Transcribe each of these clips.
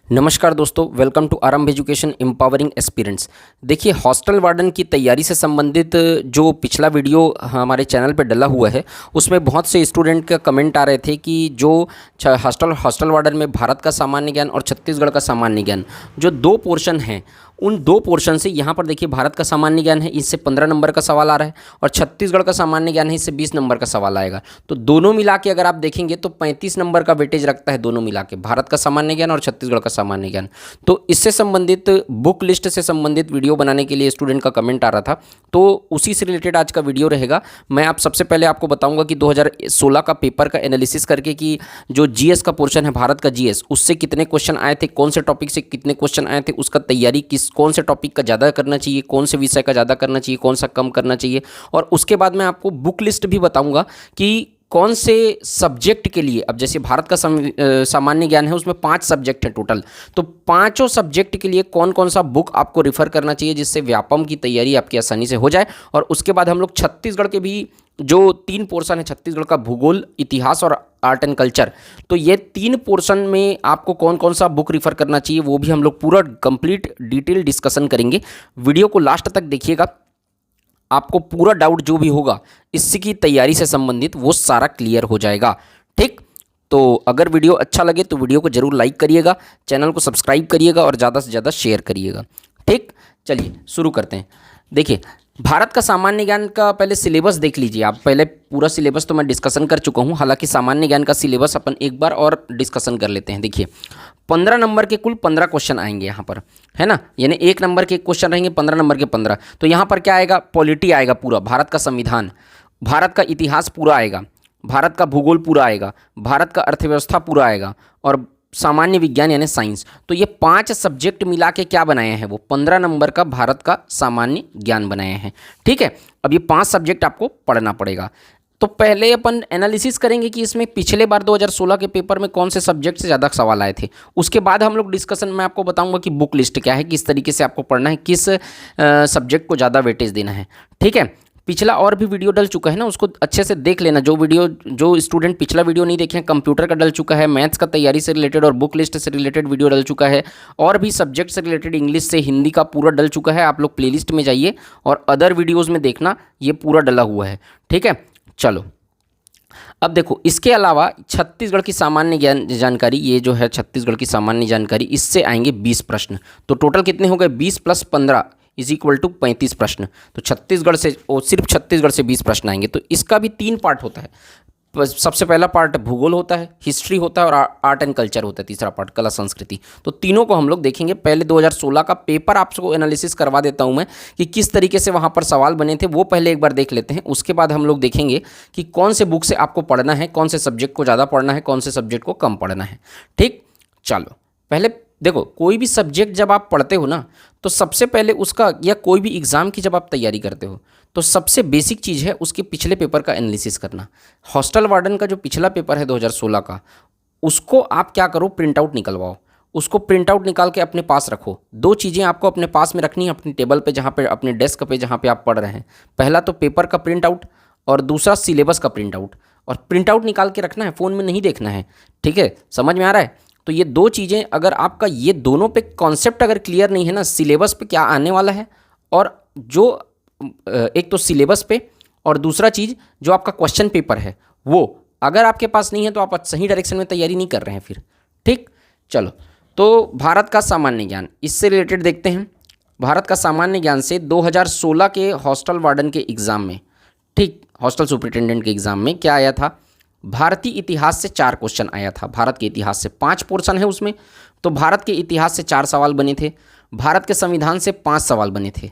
नमस्कार दोस्तों, welcome to आरंभ एजुकेशन एम्पावरिंग एस्पिरेंट्स। देखिए, हॉस्टल वार्डन की तैयारी से संबंधित जो पिछला वीडियो हमारे चैनल पर डला हुआ है, उसमें बहुत से स्टूडेंट का कमेंट आ रहे थे कि जो हॉस्टल वार्डन में भारत का सामान्य ज्ञान और छत्तीसगढ़ का सामान्य ज्ञान जो दो पोर्शन हैं, उन दो पोर्शन से यहाँ पर देखिए भारत का सामान्य ज्ञान है, इससे 15 नंबर का सवाल आ रहा है, और छत्तीसगढ़ का सामान्य ज्ञान है, इससे 20 नंबर का सवाल आएगा। तो दोनों मिला के अगर आप देखेंगे तो 35 नंबर का वेटेज रखता है दोनों मिला के, भारत का सामान्य ज्ञान और छत्तीसगढ़ का सामान्य ज्ञान। तो इससे संबंधित बुक लिस्ट से संबंधित वीडियो बनाने के लिए स्टूडेंट का कमेंट आ रहा था, तो उसी से रिलेटेड आज का वीडियो रहेगा। मैं आप सबसे पहले आपको बताऊंगा कि 2016 का पेपर का एनालिसिस करके कि जो जीएस का पोर्शन है, भारत का जीएस, उससे कितने क्वेश्चन आए थे, कौन से टॉपिक से कितने क्वेश्चन आए थे, उसका तैयारी कौन से टॉपिक का ज़्यादा करना चाहिए, कौन से विषय का ज़्यादा करना चाहिए, कौन सा कम करना चाहिए। और उसके बाद मैं आपको बुक लिस्ट भी बताऊंगा कि कौन से सब्जेक्ट के लिए, अब जैसे भारत का सामान्य ज्ञान है, उसमें 5 सब्जेक्ट हैं टोटल, तो पांचों सब्जेक्ट के लिए कौन कौन सा बुक आपको रिफर करना चाहिए जिससे व्यापम की तैयारी आपकी आसानी से हो जाए। और उसके बाद हम लोग छत्तीसगढ़ के भी जो 3 पोर्शन है, छत्तीसगढ़ का भूगोल, इतिहास और आर्ट एंड कल्चर, तो ये 3 पोर्शन में आपको कौन कौन सा बुक रिफर करना चाहिए वो भी हम लोग पूरा कंप्लीट डिटेल डिस्कशन करेंगे। वीडियो को लास्ट तक देखिएगा, आपको पूरा डाउट जो भी होगा इसकी तैयारी से संबंधित वो सारा क्लियर हो जाएगा। ठीक, तो अगर वीडियो अच्छा लगे तो वीडियो को जरूर लाइक करिएगा, चैनल को सब्सक्राइब करिएगा और ज़्यादा से ज़्यादा शेयर करिएगा। ठीक, चलिए शुरू करते हैं। देखिए, भारत का सामान्य ज्ञान का पहले सिलेबस देख लीजिए आप। पहले पूरा सिलेबस तो मैं डिस्कशन कर चुका हूँ, हालांकि सामान्य ज्ञान का सिलेबस अपन एक बार और डिस्कशन कर लेते हैं। देखिए, 15 नंबर के कुल 15 क्वेश्चन आएंगे यहाँ पर, है ना, यानी 1 नंबर के क्वेश्चन रहेंगे, 15 नंबर के 15। तो यहाँ पर क्या आएगा, पॉलिटी आएगा पूरा, भारत का संविधान, भारत का इतिहास पूरा आएगा, भारत का भूगोल पूरा आएगा, भारत का अर्थव्यवस्था पूरा आएगा, और सामान्य विज्ञान यानी साइंस। तो ये 5 सब्जेक्ट मिला के क्या बनाए हैं, वो 15 नंबर का भारत का सामान्य ज्ञान बनाए हैं। ठीक है, अब ये 5 सब्जेक्ट आपको पढ़ना पड़ेगा। तो पहले अपन एनालिसिस करेंगे कि इसमें पिछले बार 2016 के पेपर में कौन से सब्जेक्ट से ज़्यादा सवाल आए थे। उसके बाद हम लोग डिस्कशन में आपको बताऊंगा कि बुक लिस्ट क्या है, किस तरीके से आपको पढ़ना है, किस सब्जेक्ट को ज़्यादा वेटेज देना है। ठीक है, पिछला और भी वीडियो डल चुका है ना, उसको अच्छे से देख लेना। जो स्टूडेंट पिछला वीडियो नहीं देखे हैं, कंप्यूटर का डल चुका है, मैथ्स का तैयारी से रिलेटेड और बुक लिस्ट से रिलेटेड वीडियो डल चुका है, और भी सब्जेक्ट से रिलेटेड इंग्लिश से हिंदी का पूरा डल चुका है। आप लोग प्लेलिस्ट में जाइए और अदर वीडियोज़ में देखना, ये पूरा डला हुआ है। ठीक है, चलो अब देखो, इसके अलावा छत्तीसगढ़ की सामान्य ज्ञान जानकारी, ये जो है छत्तीसगढ़ की सामान्य जानकारी, इससे आएंगे 20 प्रश्न। तो टोटल कितने हो गए, 20 + 15 = 35 प्रश्न। तो छत्तीसगढ़ से, और सिर्फ छत्तीसगढ़ से 20 प्रश्न आएंगे। तो इसका भी 3 पार्ट होता है। सबसे पहला पार्ट भूगोल होता है, हिस्ट्री होता है, और आर्ट एंड कल्चर होता है, तीसरा पार्ट कला संस्कृति। तो तीनों को हम लोग देखेंगे। पहले 2016 का पेपर आपको एनालिसिस करवा देता हूं मैं कि किस तरीके से वहां पर सवाल बने थे, वो पहले एक बार देख लेते हैं। उसके बाद हम लोग देखेंगे कि कौन से बुक से आपको पढ़ना है, कौन से सब्जेक्ट को ज़्यादा पढ़ना है, कौन से सब्जेक्ट को कम पढ़ना है। ठीक, चलो पहले देखो, कोई भी सब्जेक्ट जब आप पढ़ते हो ना, तो सबसे पहले उसका, या कोई भी एग्ज़ाम की जब आप तैयारी करते हो, तो सबसे बेसिक चीज़ है उसके पिछले पेपर का एनालिसिस करना। हॉस्टल वार्डन का जो पिछला पेपर है 2016 का, उसको आप क्या करो, प्रिंट आउट निकलवाओ। उसको प्रिंट आउट निकाल के अपने पास रखो। 2 चीज़ें आपको अपने पास में रखनी है, अपनी टेबल पे, जहाँ पे, अपने डेस्क पे जहाँ पे आप पढ़ रहे हैं। पहला तो पेपर का प्रिंट आउट, और दूसरा सिलेबस का प्रिंट आउट। और प्रिंट आउट निकाल के रखना है, फ़ोन में नहीं देखना है। ठीक है, समझ में आ रहा है? तो ये 2 चीज़ें, अगर आपका ये दोनों पे कॉन्सेप्ट अगर क्लियर नहीं है ना, सिलेबस पे क्या आने वाला है, और जो एक तो सिलेबस पे, और दूसरा चीज़ जो आपका क्वेश्चन पेपर है, वो अगर आपके पास नहीं है तो आप सही डायरेक्शन में तैयारी नहीं कर रहे हैं फिर। ठीक, चलो तो भारत का सामान्य ज्ञान, इससे रिलेटेड देखते हैं। भारत का सामान्य ज्ञान से 2016 के हॉस्टल वार्डन के एग्ज़ाम में, ठीक, हॉस्टल सुपरिटेंडेंट के एग्ज़ाम में क्या आया था, भारतीय इतिहास से 4 क्वेश्चन आया था। भारत के इतिहास से 5 पोर्शन है उसमें, तो भारत के इतिहास से 4 सवाल बने थे, भारत के संविधान से 5 सवाल बने थे,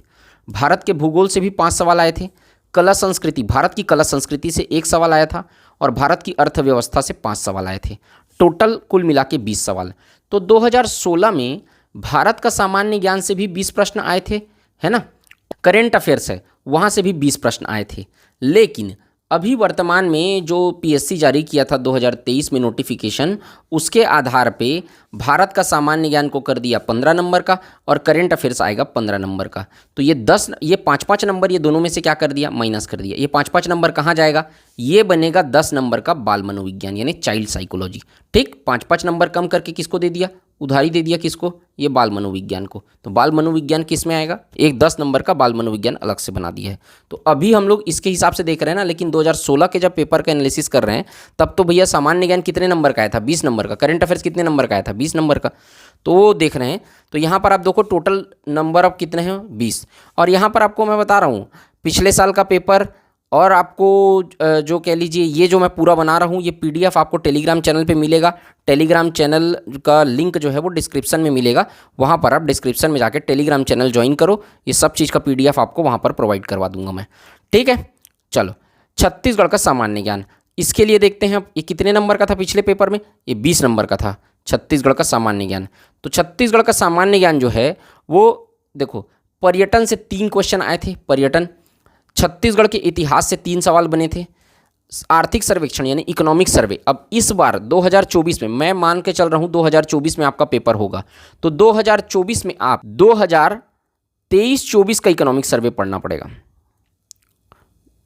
भारत के भूगोल से भी 5 सवाल आए थे, कला संस्कृति, भारत की कला संस्कृति से 1 सवाल आया था, और भारत की अर्थव्यवस्था से 5 सवाल आए थे। टोटल कुल मिला के 20 सवाल। तो 2016 में भारत का सामान्य ज्ञान से भी 20 प्रश्न आए थे, है ना। करेंट अफेयर्स है, वहाँ से भी 20 प्रश्न आए थे। लेकिन अभी वर्तमान में जो पीएससी जारी किया था 2023 में नोटिफिकेशन, उसके आधार पे भारत का सामान्य ज्ञान को कर दिया 15 नंबर का और करेंट अफेयर्स आएगा 15 नंबर का। तो ये 5-5 नंबर ये दोनों में से क्या कर दिया, माइनस कर दिया। ये 5-5 नंबर कहाँ जाएगा, ये बनेगा 10 नंबर का बाल मनोविज्ञान यानी चाइल्ड साइकोलॉजी। ठीक, 5-5 नंबर कम करके किसको दे दिया, उधारी दे दिया, किसको, ये बाल मनोविज्ञान को। तो बाल मनोविज्ञान किस में आएगा, एक 10 नंबर का बाल मनोविज्ञान अलग से बना दिया है। तो अभी हम लोग इसके हिसाब से देख रहे हैं ना, लेकिन 2016 के जब पेपर का एनालिसिस कर रहे हैं तब तो भैया सामान्य ज्ञान कितने नंबर का आया था, 20 नंबर का। करंट अफेयर्स कितने नंबर का आया था, 20 नंबर का। तो वो देख रहे हैं। तो यहाँ पर आप देखो टोटल नंबर अब कितने हैं, 20। और यहाँ पर आपको मैं बता रहा हूँ पिछले साल का पेपर और आपको जो कह लीजिए ये जो मैं पूरा बना रहा हूँ ये पीडीएफ आपको टेलीग्राम चैनल पे मिलेगा। टेलीग्राम चैनल का लिंक जो है वो डिस्क्रिप्शन में मिलेगा, वहाँ पर आप डिस्क्रिप्शन में जाके टेलीग्राम चैनल ज्वाइन करो। ये सब चीज़ का पीडीएफ आपको वहाँ पर प्रोवाइड करवा दूंगा मैं। ठीक है, चलो छत्तीसगढ़ का सामान्य ज्ञान, इसके लिए देखते हैं ये कितने नंबर का था पिछले पेपर में, ये 20 नंबर का था छत्तीसगढ़ का सामान्य ज्ञान। तो छत्तीसगढ़ का सामान्य ज्ञान जो है वो देखो पर्यटन से 3 क्वेश्चन आए थे, पर्यटन। छत्तीसगढ़ के इतिहास से 3 सवाल बने थे। आर्थिक सर्वेक्षण यानी इकोनॉमिक सर्वे, अब इस बार 2024 में मैं मान के चल रहा हूँ 2024 में आपका पेपर होगा, तो 2024 में आप 2023-24 का इकोनॉमिक सर्वे पढ़ना पड़ेगा।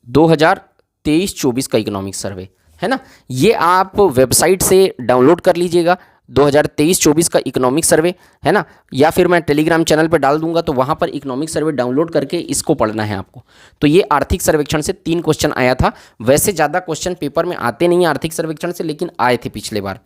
2023-24 का इकोनॉमिक सर्वे है ना, ये आप वेबसाइट से डाउनलोड कर लीजिएगा। 2023-24 का इकोनॉमिक सर्वे है ना, या फिर मैं टेलीग्राम चैनल पे डाल दूंगा, तो वहाँ पर इकोनॉमिक सर्वे डाउनलोड करके इसको पढ़ना है आपको। तो ये आर्थिक सर्वेक्षण से 3 क्वेश्चन आया था। वैसे ज़्यादा क्वेश्चन पेपर में आते नहीं है आर्थिक सर्वेक्षण से, लेकिन आए थे पिछले बार।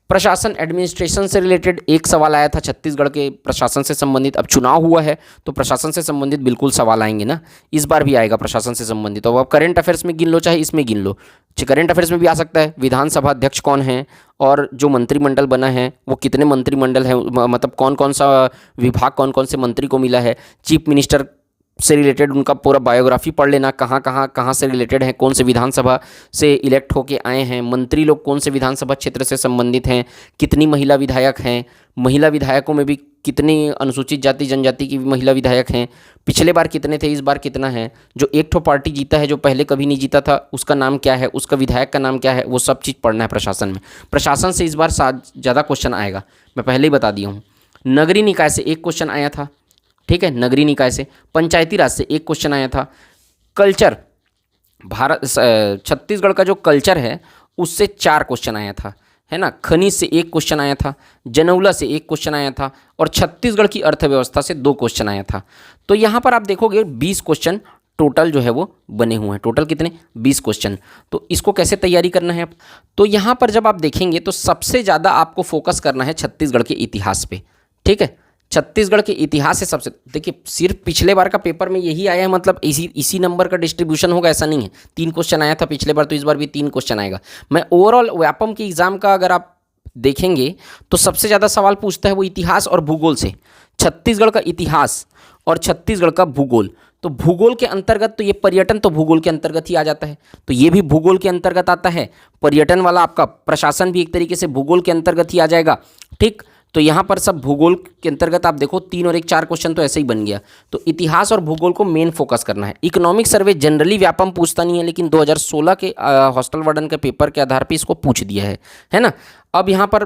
प्रशासन एडमिनिस्ट्रेशन से रिलेटेड एक सवाल आया था, छत्तीसगढ़ के प्रशासन से संबंधित। अब चुनाव हुआ है तो प्रशासन से संबंधित बिल्कुल सवाल आएंगे ना, इस बार भी आएगा प्रशासन से संबंधित। अब करंट अफेयर्स में गिन लो चाहे इसमें गिन लो, करंट अफेयर्स में भी आ सकता है। विधानसभा अध्यक्ष कौन है और जो मंत्रिमंडल बना है वो कितने मंत्रिमंडल है, मतलब कौन कौन सा विभाग कौन कौन से मंत्री को मिला है। चीफ मिनिस्टर से रिलेटेड उनका पूरा बायोग्राफी पढ़ लेना, कहाँ से रिलेटेड है, कौन से विधानसभा से इलेक्ट होके आए हैं, मंत्री लोग कौन से विधानसभा क्षेत्र से संबंधित हैं, कितनी महिला विधायक हैं, महिला विधायकों में भी कितनी अनुसूचित जाति जनजाति की महिला विधायक हैं, पिछले बार कितने थे, इस बार कितना है, जो एक ठो पार्टी जीता है जो पहले कभी नहीं जीता था उसका नाम क्या है, उसका विधायक का नाम क्या है, वो सब चीज़ पढ़ना है प्रशासन में। प्रशासन से इस बार ज़्यादा क्वेश्चन आएगा, मैं पहले ही बता दिया हूँ। नगरीय निकाय से 1 क्वेश्चन आया था, ठीक है, नगरीय निकाय से। पंचायती राज से 1 क्वेश्चन आया था। कल्चर, भारत छत्तीसगढ़ का जो कल्चर है उससे 4 क्वेश्चन आया था, है ना। खनिज से 1 क्वेश्चन आया था, जनौला से 1 क्वेश्चन आया था, और छत्तीसगढ़ की अर्थव्यवस्था से 2 क्वेश्चन आया था। तो यहाँ पर आप देखोगे 20 क्वेश्चन टोटल जो है वो बने हुए हैं। टोटल कितने, 20 क्वेश्चन। तो इसको कैसे तैयारी करना है, तो यहाँ पर जब आप देखेंगे तो सबसे ज़्यादा आपको फोकस करना है छत्तीसगढ़ के इतिहास पे। ठीक है, छत्तीसगढ़ के इतिहास से सबसे, देखिए सिर्फ पिछले बार का पेपर में यही आया है, मतलब इसी नंबर का डिस्ट्रीब्यूशन होगा ऐसा नहीं है। 3 क्वेश्चन आया था पिछले बार, तो इस बार भी 3 क्वेश्चन आएगा। मैं ओवरऑल व्यापम की एग्जाम का अगर आप देखेंगे तो सबसे ज़्यादा सवाल पूछता है वो इतिहास और भूगोल से। छत्तीसगढ़ का इतिहास और छत्तीसगढ़ का भूगोल, तो भूगोल के अंतर्गत तो ये पर्यटन तो भूगोल के अंतर्गत ही आ जाता है, तो ये भी भूगोल के अंतर्गत आता है। पर्यटन वाला आपका प्रशासन भी एक तरीके से भूगोल के अंतर्गत ही आ जाएगा। ठीक, तो यहाँ पर सब भूगोल के अंतर्गत आप देखो 3 और 1 4 क्वेश्चन तो ऐसे ही बन गया। तो इतिहास और भूगोल को मेन फोकस करना है। इकोनॉमिक सर्वे जनरली व्यापम पूछता नहीं है, लेकिन 2016 के हॉस्टल वार्डन के पेपर के आधार पर इसको पूछ दिया है ना। अब यहाँ पर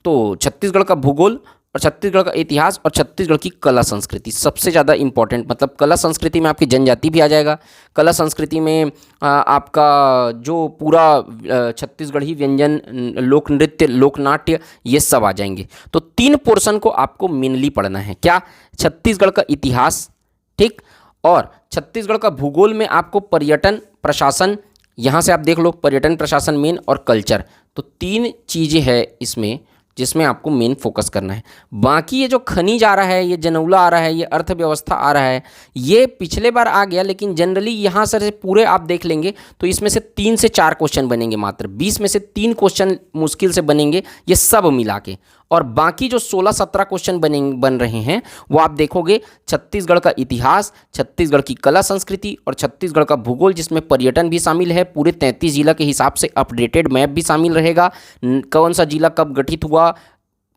तो छत्तीसगढ़ का भूगोल और छत्तीसगढ़ का इतिहास और छत्तीसगढ़ की कला संस्कृति सबसे ज़्यादा इंपॉर्टेंट, मतलब कला संस्कृति में आपकी जनजाति भी आ जाएगा। कला संस्कृति में आपका जो पूरा छत्तीसगढ़ी व्यंजन, लोक नृत्य, लोकनाट्य, ये सब आ जाएंगे। तो 3 पोर्शन को आपको मेनली पढ़ना है। क्या, छत्तीसगढ़ का इतिहास, ठीक, और छत्तीसगढ़ का भूगोल में आपको पर्यटन, प्रशासन, यहाँ से आप देख लो पर्यटन, प्रशासन मेन, और कल्चर। तो 3 चीज़ें हैं इसमें जिसमें आपको मेन फोकस करना है। बाकी ये जो खनिज आ रहा है, ये जनौला आ रहा है, ये अर्थव्यवस्था आ रहा है, ये पिछले बार आ गया, लेकिन जनरली यहाँ से पूरे आप देख लेंगे तो इसमें से 3 से 4 क्वेश्चन बनेंगे मात्र। 20 में से 3 क्वेश्चन मुश्किल से बनेंगे ये सब मिला के, और बाकी जो 16-17 क्वेश्चन बन रहे हैं वो आप देखोगे छत्तीसगढ़ का इतिहास, छत्तीसगढ़ की कला संस्कृति और छत्तीसगढ़ का भूगोल, जिसमें पर्यटन भी शामिल है। पूरे 33 जिला के हिसाब से अपडेटेड मैप भी शामिल रहेगा। कौन सा जिला कब गठित हुआ,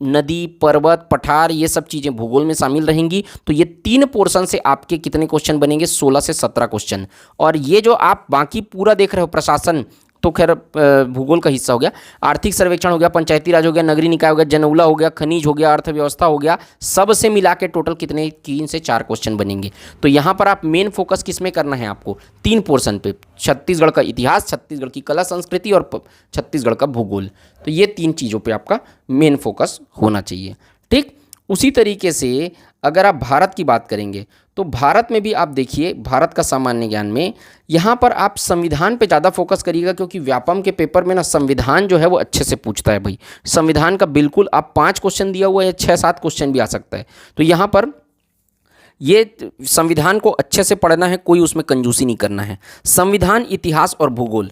नदी, पर्वत, पठार, ये सब चीज़ें भूगोल में शामिल रहेंगी। तो ये 3 पोर्शन से आपके कितने क्वेश्चन बनेंगे, 16 से 17 क्वेश्चन। और ये जो आप बाकी पूरा देख रहे हो, प्रशासन तो खैर भूगोल का हिस्सा हो गया। आर्थिक सर्वेक्षण हो गया, पंचायती राज हो गया, नगरीय निकाय हो गया, जनउला हो गया, खनिज हो गया, अर्थव्यवस्था हो गया। सबसे मिला के टोटल कितने 3 से 4 क्वेश्चन बनेंगे। तो यहाँ पर आप मेन फोकस किस में करना है आपको, 3 पोर्शन पे, छत्तीसगढ़ का इतिहास, छत्तीसगढ़ की कला संस्कृति और छत्तीसगढ़ का भूगोल। तो ये 3 चीज़ों पर आपका मेन फोकस होना चाहिए। ठीक, उसी तरीके से अगर आप भारत की बात करेंगे तो भारत में भी आप देखिए, भारत का सामान्य ज्ञान में यहाँ पर आप संविधान पे ज़्यादा फोकस करिएगा, क्योंकि व्यापम के पेपर में ना संविधान जो है वो अच्छे से पूछता है भाई। संविधान का बिल्कुल आप 5 क्वेश्चन दिया हुआ है, 6-7 क्वेश्चन भी आ सकता है। तो यहाँ पर ये संविधान को अच्छे से पढ़ना है, कोई उसमें कंजूसी नहीं करना है। संविधान, इतिहास और भूगोल,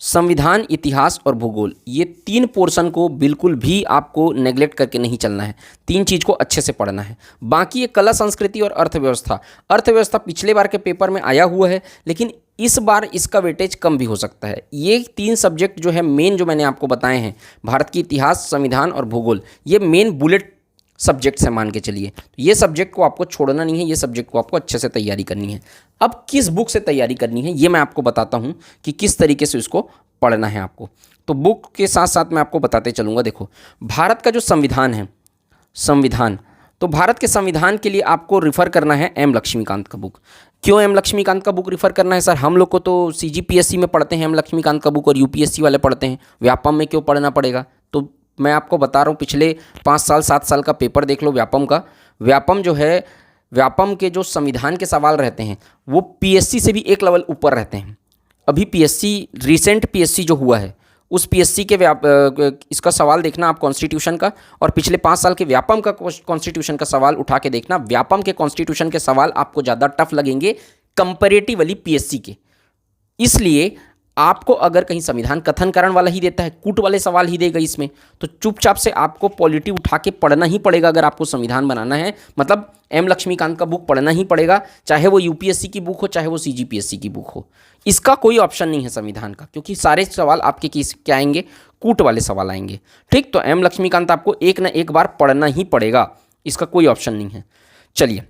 संविधान, इतिहास और भूगोल, ये 3 पोर्शन को बिल्कुल भी आपको नेग्लेक्ट करके नहीं चलना है। 3 चीज़ को अच्छे से पढ़ना है। बाकी ये कला संस्कृति और अर्थव्यवस्था, अर्थव्यवस्था पिछले बार के पेपर में आया हुआ है, लेकिन इस बार इसका वेटेज कम भी हो सकता है। ये 3 सब्जेक्ट जो है मेन, जो मैंने आपको बताए हैं, भारत की इतिहास, संविधान और भूगोल, ये मेन बुलेट सब्जेक्ट से मान के चलिए। तो ये सब्जेक्ट को आपको छोड़ना नहीं है, ये सब्जेक्ट को आपको अच्छे से तैयारी करनी है। अब किस बुक से तैयारी करनी है ये मैं आपको बताता हूँ कि किस तरीके से इसको पढ़ना है आपको। तो बुक के साथ साथ मैं आपको बताते चलूँगा। देखो, भारत का जो संविधान है, संविधान, तो भारत के संविधान के लिए आपको रिफ़र करना है एम लक्ष्मीकांत का बुक। क्यों एम लक्ष्मीकांत का बुक रिफ़र करना है सर? हम लोग को तो CGPSC में पढ़ते हैं एम लक्ष्मीकांत का बुक और UPSC वाले पढ़ते हैं, व्यापम में क्यों पढ़ना पड़ेगा? तो मैं आपको बता रहा हूँ, पिछले 5 साल 7 साल का पेपर देख लो व्यापम का। व्यापम जो है, व्यापम के जो संविधान के सवाल रहते हैं वो PSC से भी एक लेवल ऊपर रहते हैं। अभी PSC, रिसेंट PSC जो हुआ है, उस PSC के इसका सवाल देखना आप कॉन्स्टिट्यूशन का, और पिछले 5 साल के व्यापम का कॉन्स्टिट्यूशन का सवाल उठा के देखना। व्यापम के कॉन्स्टिट्यूशन के सवाल आपको ज़्यादा टफ लगेंगे कंपैरेटिवली PSC के। इसलिए आपको अगर कहीं संविधान कथन कारण वाला ही देता है, कूट वाले सवाल ही देगा इसमें, तो चुपचाप से आपको पॉलिटी उठा के पढ़ना ही पड़ेगा। अगर आपको संविधान बनाना है, मतलब एम लक्ष्मीकांत का बुक पढ़ना ही पड़ेगा, चाहे वो UPSC की बुक हो, चाहे वो CGPSC की बुक हो। इसका कोई ऑप्शन नहीं है संविधान का, क्योंकि सारे सवाल आपके क्या आएंगे, कूट वाले सवाल आएंगे। ठीक, तो एम लक्ष्मीकांत आपको एक ना एक बार पढ़ना ही पड़ेगा, इसका कोई ऑप्शन नहीं है। चलिए,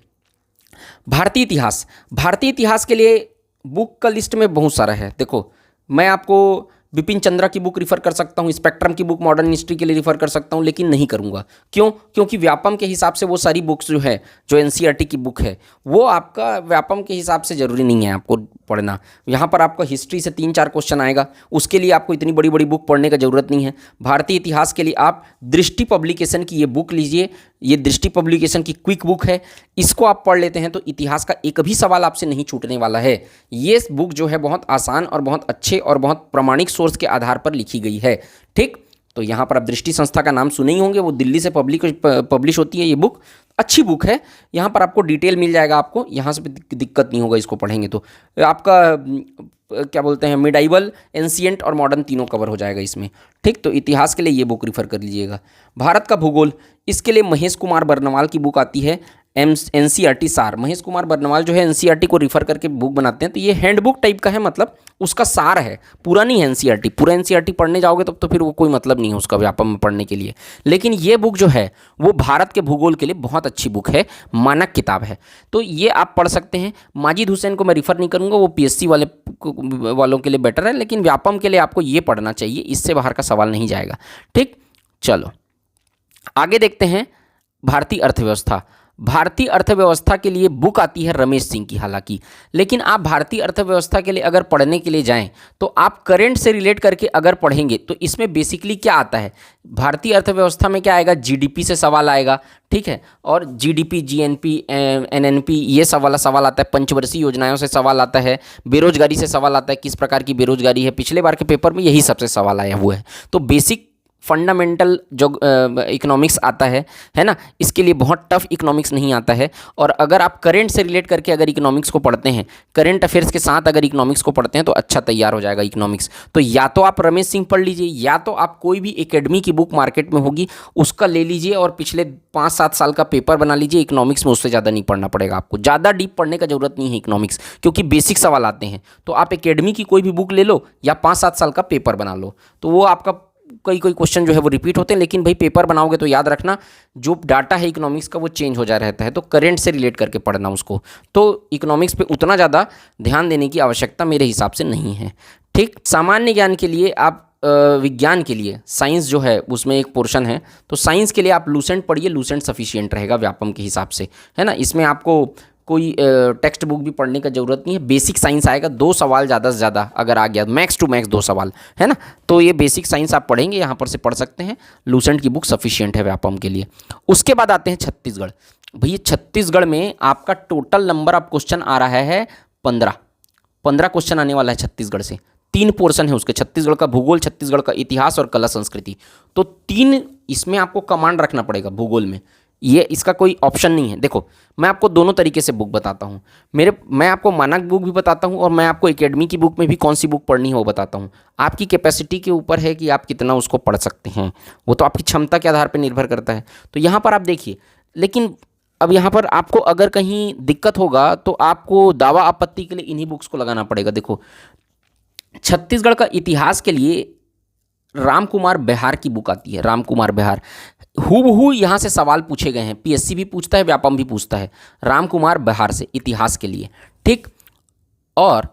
भारतीय इतिहास, भारतीय इतिहास के लिए बुक का लिस्ट में बहुत सारा है। देखो, मैं आपको बिपिन चंद्रा की बुक रिफ़र कर सकता हूँ, स्पेक्ट्रम की बुक मॉडर्न हिस्ट्री के लिए रिफ़र कर सकता हूँ, लेकिन नहीं करूँगा। क्यों? क्योंकि व्यापम के हिसाब से वो सारी बुक्स जो है, जो NCERT की बुक है, वो आपका व्यापम के हिसाब से ज़रूरी नहीं है आपको पढ़ना। यहाँ पर आपका हिस्ट्री से 3-4 क्वेश्चन आएगा, उसके लिए आपको इतनी बड़ी बड़ी बुक पढ़ने का ज़रूरत नहीं है। भारतीय इतिहास के लिए आप दृष्टि पब्लिकेशन की ये बुक लीजिए, ये दृष्टि पब्लिकेशन की क्विक बुक है, इसको आप पढ़ लेते हैं तो इतिहास का एक भी सवाल आपसे नहीं छूटने वाला है। ये बुक जो है बहुत आसान और बहुत अच्छे और बहुत प्रामाणिक सोर्स के आधार पर लिखी गई है। ठीक, तो यहाँ पर आप दृष्टि संस्था का नाम सुने ही होंगे, वो दिल्ली से पब्लिश होती है ये बुक, अच्छी बुक है। यहाँ पर आपको डिटेल मिल जाएगा, आपको यहाँ से दिक्कत नहीं होगा इसको पढ़ेंगे तो। आपका क्या बोलते हैं, मिडाइवल, एंशिएंट और मॉडर्न तीनों कवर हो जाएगा इसमें। ठीक, तो इतिहास के लिए ये बुक रिफ़र कर लीजिएगा। भारत का भूगोल, इसके लिए महेश कुमार बर्नवाल की बुक आती है NCERT सार। महेश कुमार बर्नवाल जो है NCERT को रिफ़र करके बुक बनाते हैं, तो ये हैंडबुक टाइप का है, मतलब उसका सार है, पूरा नहीं है NCERT। पूरा NCERT पढ़ने जाओगे तब तो फिर वो कोई मतलब नहीं है उसका व्यापम में पढ़ने के लिए। लेकिन ये बुक जो है वो भारत के भूगोल के लिए बहुत अच्छी बुक है, मानक किताब है, तो ये आप पढ़ सकते हैं। माजिद हुसैन को मैं रिफ़र नहीं करूँगा, वो PSC वालों के लिए बेटर है, लेकिन व्यापम के लिए आपको ये पढ़ना चाहिए, इससे बाहर का सवाल नहीं जाएगा। ठीक, चलो आगे देखते हैं। भारतीय अर्थव्यवस्था, भारतीय अर्थव्यवस्था के लिए बुक आती है रमेश सिंह की हालांकि, लेकिन आप भारतीय अर्थव्यवस्था के लिए अगर पढ़ने के लिए जाएं तो आप करंट से रिलेट करके अगर पढ़ेंगे तो इसमें बेसिकली क्या आता है, भारतीय अर्थव्यवस्था में क्या आएगा, GDP से सवाल आएगा। ठीक है, और GDP, GNP, NNP ये सवाल आता है, पंचवर्षीय योजनाओं से सवाल आता है, बेरोजगारी से सवाल आता है, किस प्रकार की बेरोजगारी है, पिछले बार के पेपर में यही सबसे सवाल आया हुआ है। तो बेसिक फंडामेंटल जो इकोनॉमिक्स आता है ना, इसके लिए बहुत टफ इकोनॉमिक्स नहीं आता है। और अगर आप करंट से रिलेट करके अगर इकोनॉमिक्स को पढ़ते हैं, करंट अफेयर्स के साथ अगर इकोनॉमिक्स को पढ़ते हैं तो अच्छा तैयार हो जाएगा इकोनॉमिक्स। तो या तो आप रमेश सिंह पढ़ लीजिए, या तो आप कोई भी एकेडमी की बुक मार्केट में होगी उसका ले लीजिए और पिछले 5-7 साल का पेपर बना लीजिए। इकोनॉमिक्स में उससे ज़्यादा नहीं पढ़ना पड़ेगा आपको, ज़्यादा डीप पढ़ने का जरूरत नहीं है इकोनॉमिक्स, क्योंकि बेसिक सवाल आते हैं। तो आप एकेडमी की कोई भी बुक ले लो या 5-7 साल का पेपर बना लो, तो वो आपका कोई क्वेश्चन जो है वो रिपीट होते हैं, लेकिन भाई पेपर बनाओगे तो याद रखना जो डाटा है इकोनॉमिक्स का वो चेंज हो जा रहता है, तो करंट से रिलेट करके पढ़ना उसको। तो इकोनॉमिक्स पे उतना ज़्यादा ध्यान देने की आवश्यकता मेरे हिसाब से नहीं है। ठीक। सामान्य ज्ञान के लिए आप विज्ञान के लिए साइंस जो है उसमें एक पोर्शन है, तो साइंस के लिए आप लूसेंट पढ़िए, लूसेंट सफिशिएंट रहेगा व्यापम के हिसाब से, है ना। इसमें आपको कोई टेक्स्ट बुक भी पढ़ने का ज़रूरत नहीं है। बेसिक साइंस आएगा, 2 सवाल ज़्यादा से ज़्यादा अगर आ गया, मैक्स टू मैक्स 2 सवाल, है ना। तो ये बेसिक साइंस आप पढ़ेंगे, यहाँ पर से पढ़ सकते हैं। लूसेंट की बुक सफिशिएंट है व्यापम के लिए। उसके बाद आते हैं छत्तीसगढ़। भैया छत्तीसगढ़ में आपका टोटल नंबर ऑफ क्वेश्चन आ रहा है 15 क्वेश्चन आने वाला है छत्तीसगढ़ से। 3 पोर्शन है उसके, छत्तीसगढ़ का भूगोल, छत्तीसगढ़ का इतिहास और कला संस्कृति। तो 3 इसमें आपको कमांड रखना पड़ेगा भूगोल में, ये इसका कोई ऑप्शन नहीं है। देखो मैं आपको दोनों तरीके से बुक बताता हूँ। मैं आपको मानक बुक भी बताता हूँ और मैं आपको एकेडमी की बुक में भी कौन सी बुक पढ़नी है वो बताता हूँ। आपकी कैपेसिटी के ऊपर है कि आप कितना उसको पढ़ सकते हैं, वो तो आपकी क्षमता के आधार पर निर्भर करता है। तो यहाँ पर आप देखिए, लेकिन अब यहाँ पर आपको अगर कहीं दिक्कत होगा तो आपको दावा आपत्ति के लिए इन्हीं बुक्स को लगाना पड़ेगा। देखो छत्तीसगढ़ का इतिहास के लिए राम कुमार बेहार की बुक आती है, राम कुमार बेहार। हूबहू यहाँ से सवाल पूछे गए हैं, पीएससी भी पूछता है, व्यापम भी पूछता है, राम कुमार बेहार से इतिहास के लिए, ठीक। और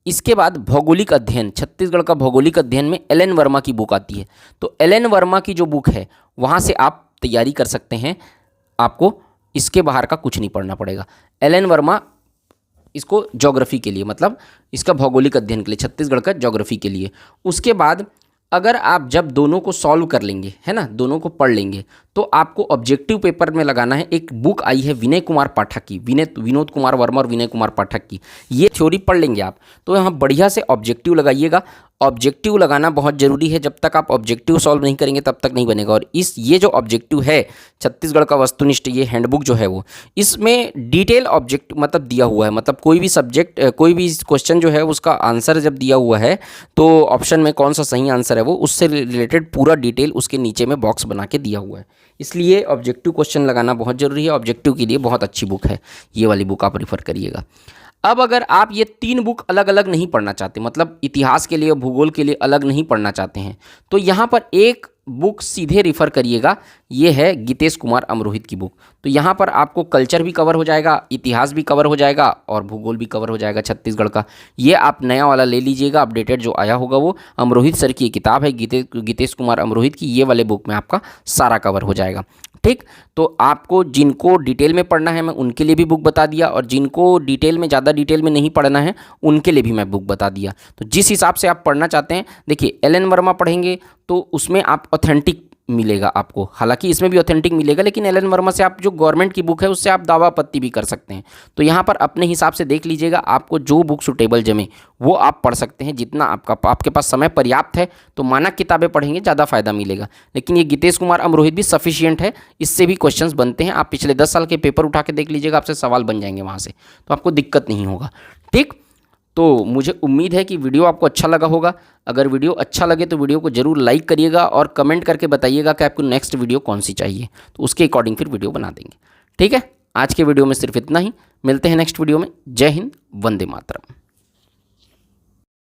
इसके बाद भौगोलिक अध्ययन, छत्तीसगढ़ का भौगोलिक अध्ययन में एल.एन. वर्मा की बुक आती है। तो एल.एन. वर्मा की जो बुक है वहाँ से आप तैयारी कर सकते हैं, आपको इसके बाहर का कुछ नहीं पढ़ना पड़ेगा। एल.एन. वर्मा इसको ज्योग्राफी के लिए, मतलब इसका भौगोलिक अध्ययन के लिए, छत्तीसगढ़ का ज्योग्राफी के लिए। उसके बाद अगर आप जब दोनों को सॉल्व कर लेंगे, है ना, दोनों को पढ़ लेंगे, तो आपको ऑब्जेक्टिव पेपर में लगाना है। एक बुक आई है विनय कुमार पाठक की, विनोद कुमार वर्मा और विनय कुमार पाठक की। ये थ्योरी पढ़ लेंगे आप, तो यहाँ बढ़िया से ऑब्जेक्टिव लगाइएगा। ऑब्जेक्टिव लगाना बहुत ज़रूरी है, जब तक आप ऑब्जेक्टिव सॉल्व नहीं करेंगे तब तक नहीं बनेगा। और ये जो ऑब्जेक्टिव है छत्तीसगढ़ का वस्तुनिष्ठ ये हैंडबुक जो है वो, इसमें डिटेल ऑब्जेक्ट मतलब दिया हुआ है, मतलब कोई भी सब्जेक्ट, कोई भी क्वेश्चन जो है उसका आंसर जब दिया हुआ है तो ऑप्शन में कौन सा सही आंसर है वो, उससे रिलेटेड पूरा डिटेल उसके नीचे में बॉक्स बना के दिया हुआ है। इसलिए ऑब्जेक्टिव क्वेश्चन लगाना बहुत ज़रूरी है। ऑब्जेक्टिव के लिए बहुत अच्छी बुक है, ये वाली बुक आप रेफर करिएगा। अब अगर आप ये 3 बुक अलग अलग नहीं पढ़ना चाहते, मतलब इतिहास के लिए, भूगोल के लिए अलग नहीं पढ़ना चाहते हैं, तो यहाँ पर एक बुक सीधे रेफ़र करिएगा, ये है गीतेश कुमार अमरोहित की बुक। तो यहाँ पर आपको कल्चर भी कवर हो जाएगा, इतिहास भी कवर हो जाएगा और भूगोल भी कवर हो जाएगा छत्तीसगढ़ का। ये आप नया वाला ले लीजिएगा, अपडेटेड जो आया होगा वो। अमरोहित सर की किताब है गीतेश कुमार अमरोहित की, ये वाले बुक में आपका सारा कवर हो जाएगा, ठीक। तो आपको जिनको डिटेल में पढ़ना है मैं उनके लिए भी बुक बता दिया, और जिनको डिटेल में, ज़्यादा डिटेल में नहीं पढ़ना है उनके लिए भी मैं बुक बता दिया। तो जिस हिसाब से आप पढ़ना चाहते हैं, देखिए एल.एन. वर्मा पढ़ेंगे तो उसमें आप ऑथेंटिक मिलेगा आपको, हालांकि इसमें भी ऑथेंटिक मिलेगा, लेकिन एल.एन. वर्मा से आप जो गवर्नमेंट की बुक है उससे आप दावा आपत्ति भी कर सकते हैं। तो यहाँ पर अपने हिसाब से देख लीजिएगा, आपको जो बुक सुटेबल जमे वो आप पढ़ सकते हैं। जितना आपके पास समय पर्याप्त है तो मानक किताबें पढ़ेंगे, ज़्यादा फायदा मिलेगा। लेकिन ये गीतेश कुमार अमरोहित भी सफिशियंट है, इससे भी क्वेश्चंस बनते हैं। आप पिछले 10 साल के पेपर उठा के देख लीजिएगा, आपसे सवाल बन जाएंगे वहाँ से, तो आपको दिक्कत नहीं होगा, ठीक। तो मुझे उम्मीद है कि वीडियो आपको अच्छा लगा होगा। अगर वीडियो अच्छा लगे तो वीडियो को ज़रूर लाइक करिएगा और कमेंट करके बताइएगा कि आपको नेक्स्ट वीडियो कौन सी चाहिए, तो उसके अकॉर्डिंग फिर वीडियो बना देंगे, ठीक है। आज के वीडियो में सिर्फ इतना ही, मिलते हैं नेक्स्ट वीडियो में। जय हिंद, वंदे मातरम।